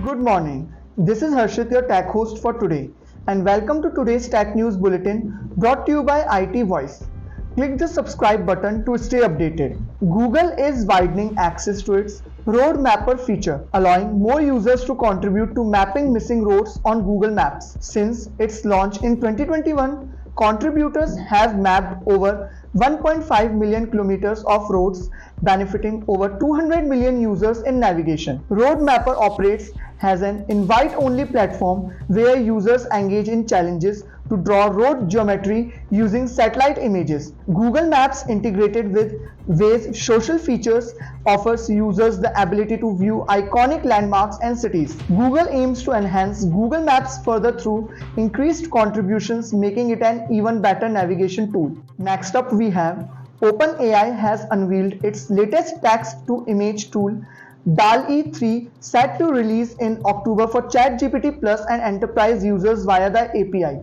Good morning. This is Harshit, your tech host for today, and welcome to today's Tech News Bulletin brought to you by IT Voice. Click the subscribe button to stay updated. Google is widening access to its Road Mapper feature, allowing more users to contribute to mapping missing roads on Google Maps. Since its launch in 2021, contributors have mapped over 1.5 million kilometers of roads, benefiting over 200 million users in navigation. Road Mapper operates as an invite-only platform where users engage in challenges to draw road geometry using satellite images. Google Maps, integrated with Waze social features, offers users the ability to view iconic landmarks and cities. Google aims to enhance Google Maps further through increased contributions, making it an even better navigation tool. Next up, we have OpenAI has unveiled its latest text-to-image tool, DALL-E 3, set to release in October for ChatGPT Plus and enterprise users via the API.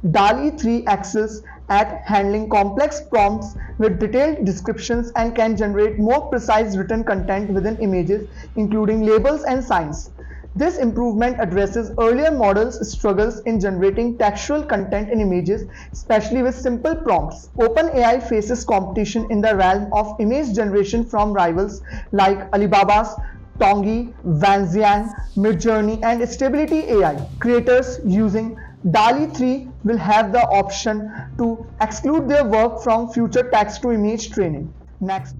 DALL-E 3 excels at handling complex prompts with detailed descriptions and can generate more precise written content within images, including labels and signs. This improvement addresses earlier models' struggles in generating textual content in images, especially with simple prompts. OpenAI faces competition in the realm of image generation from rivals like Alibaba's Tongi, Vanzian, Midjourney, and Stability AI. Creators using DALL-E 3 will have the option to exclude their work from future text-to-image training. Next.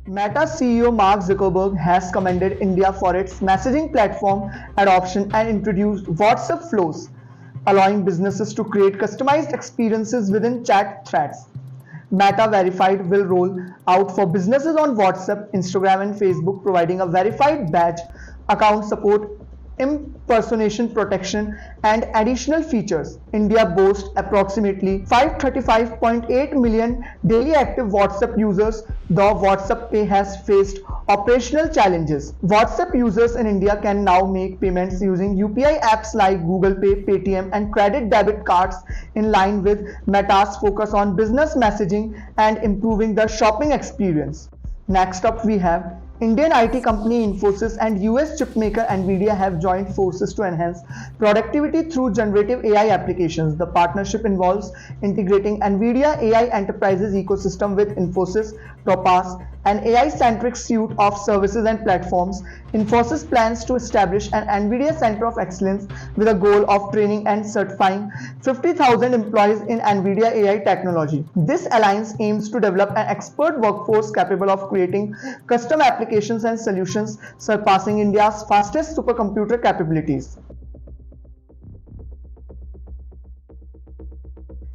Meta CEO Mark Zuckerberg has commended India for its messaging platform adoption and introduced WhatsApp Flows, allowing businesses to create customized experiences within chat threads. Meta Verified will roll out for businesses on WhatsApp, Instagram, and Facebook, providing a verified badge, account support, impersonation protection, and additional features. India boasts approximately 535.8 million daily active WhatsApp users, though WhatsApp Pay has faced operational challenges. WhatsApp users in India can now make payments using UPI apps like Google Pay, Paytm, and credit debit cards, in line with Meta's focus on business messaging and improving the shopping experience. Next up, we have Indian IT company Infosys and US chipmaker Nvidia have joined forces to enhance productivity through generative AI applications. The partnership involves integrating Nvidia AI Enterprises ecosystem with Infosys, Topaz, an AI-centric suite of services and platforms. Infosys plans to establish an Nvidia Center of Excellence with a goal of training and certifying 50,000 employees in Nvidia AI technology. This alliance aims to develop an expert workforce capable of creating custom applications and solutions, surpassing India's fastest supercomputer capabilities.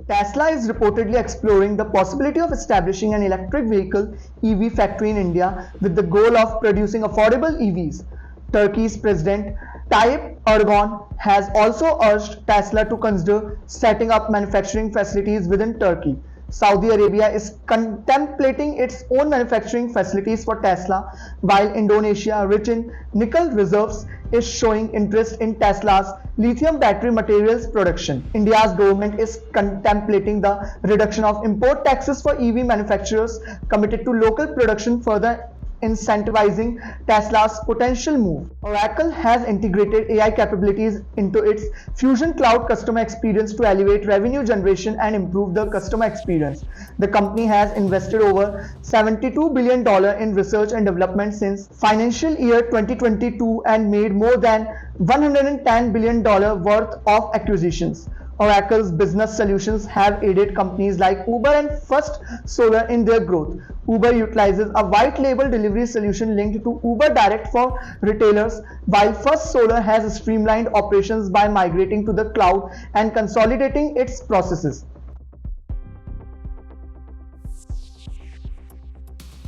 Tesla is reportedly exploring the possibility of establishing an electric vehicle EV factory in India with the goal of producing affordable EVs. Turkey's President Tayyip Erdogan has also urged Tesla to consider setting up manufacturing facilities within Turkey. Saudi Arabia is contemplating its own manufacturing facilities for Tesla, while Indonesia, rich in nickel reserves, is showing interest in Tesla's lithium battery materials production. India's government is contemplating the reduction of import taxes for EV manufacturers, committed to local production, further incentivizing Tesla's potential move. Oracle has integrated AI capabilities into its Fusion Cloud customer experience to elevate revenue generation and improve the customer experience. The company has invested over $72 billion in research and development since financial year 2022 and made more than $110 billion worth of acquisitions. Oracle's business solutions have aided companies like Uber and First Solar in their growth. Uber utilizes a white label delivery solution linked to Uber Direct for retailers, while First Solar has streamlined operations by migrating to the cloud and consolidating its processes.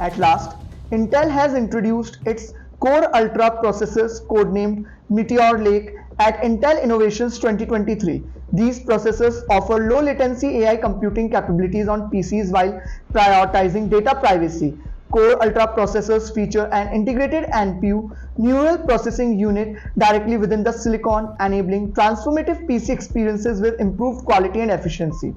At last, Intel has introduced its Core Ultra processors, codenamed Meteor Lake, at Intel Innovations 2023. These processors offer low latency AI computing capabilities on PCs while prioritizing data privacy. Core Ultra processors feature an integrated NPU neural processing unit directly within the silicon, enabling transformative PC experiences with improved quality and efficiency.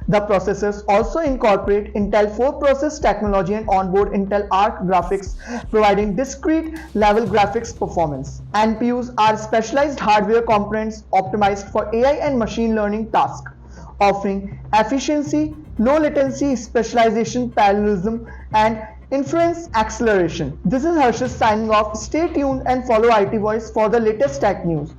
The processors also incorporate Intel 4 process technology and onboard Intel Arc graphics, providing discrete level graphics performance. NPUs are specialized hardware components optimized for AI and machine learning tasks, offering efficiency, low latency, specialization, parallelism, and inference acceleration. This is Harshit signing off. Stay tuned and follow IT Voice for the latest tech news.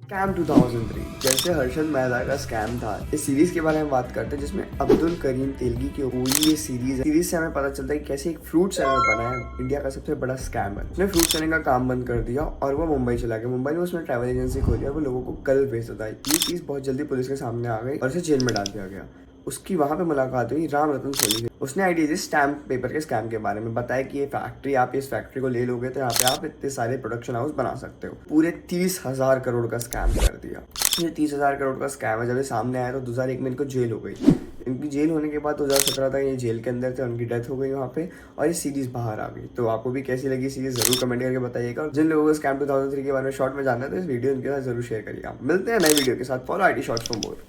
Scam 2003 जैसे हर्षद मेहता का scam था। इस series के बारे में बात करते हैं जिसमें अब्दुल करीम तेलगी की पूरी ये सीरीज से हमें पता चलता है कि कैसे एक फ्रूट सेलर बना है इंडिया का सबसे बड़ा स्कैम है। उसने फ्रूट सेलिंग का काम बंद कर दिया और वो मुंबई चला गया। मुंबई में उसने ट्रैवल एजेंसी खोली और वो लोगों को कल भेजता था। ये चीज बहुत जल्दी पुलिस के सामने आ गई और उसे जेल में डाल दिया गया। उसकी वहां पे मुलाकात हुई राम रतन सोनी से। उसने आइडिया दी स्टैम्प पेपर के स्कैम के बारे में, बताया कि ये फैक्ट्री, आप इस फैक्ट्री को ले लोगे तो यहाँ पे आप इतने सारे प्रोडक्शन हाउस बना सकते हो। पूरे 30,000 करोड़ का स्कैम कर दिया। ये 30,000 करोड़ का स्कैम है। जब ये सामने आया तो 2001 में इनको जेल हो गई। इनकी जेल होने के बाद 2017 तक ये जेल के अंदर थे, उनकी डेथ हो गई वहाँ पे और ये सीरीज बाहर आ गई। तो आपको भी कैसी लगी सीरीज जरूर कमेंट करके बताइएगा। और जिन लोगों को स्कैम 2003 के बारे में शॉर्ट में जानना है तो इस वीडियो इनके साथ जरूर शेयर करिएगा। मिलते हैं नए वीडियो के साथ। Follow IT shorts for more.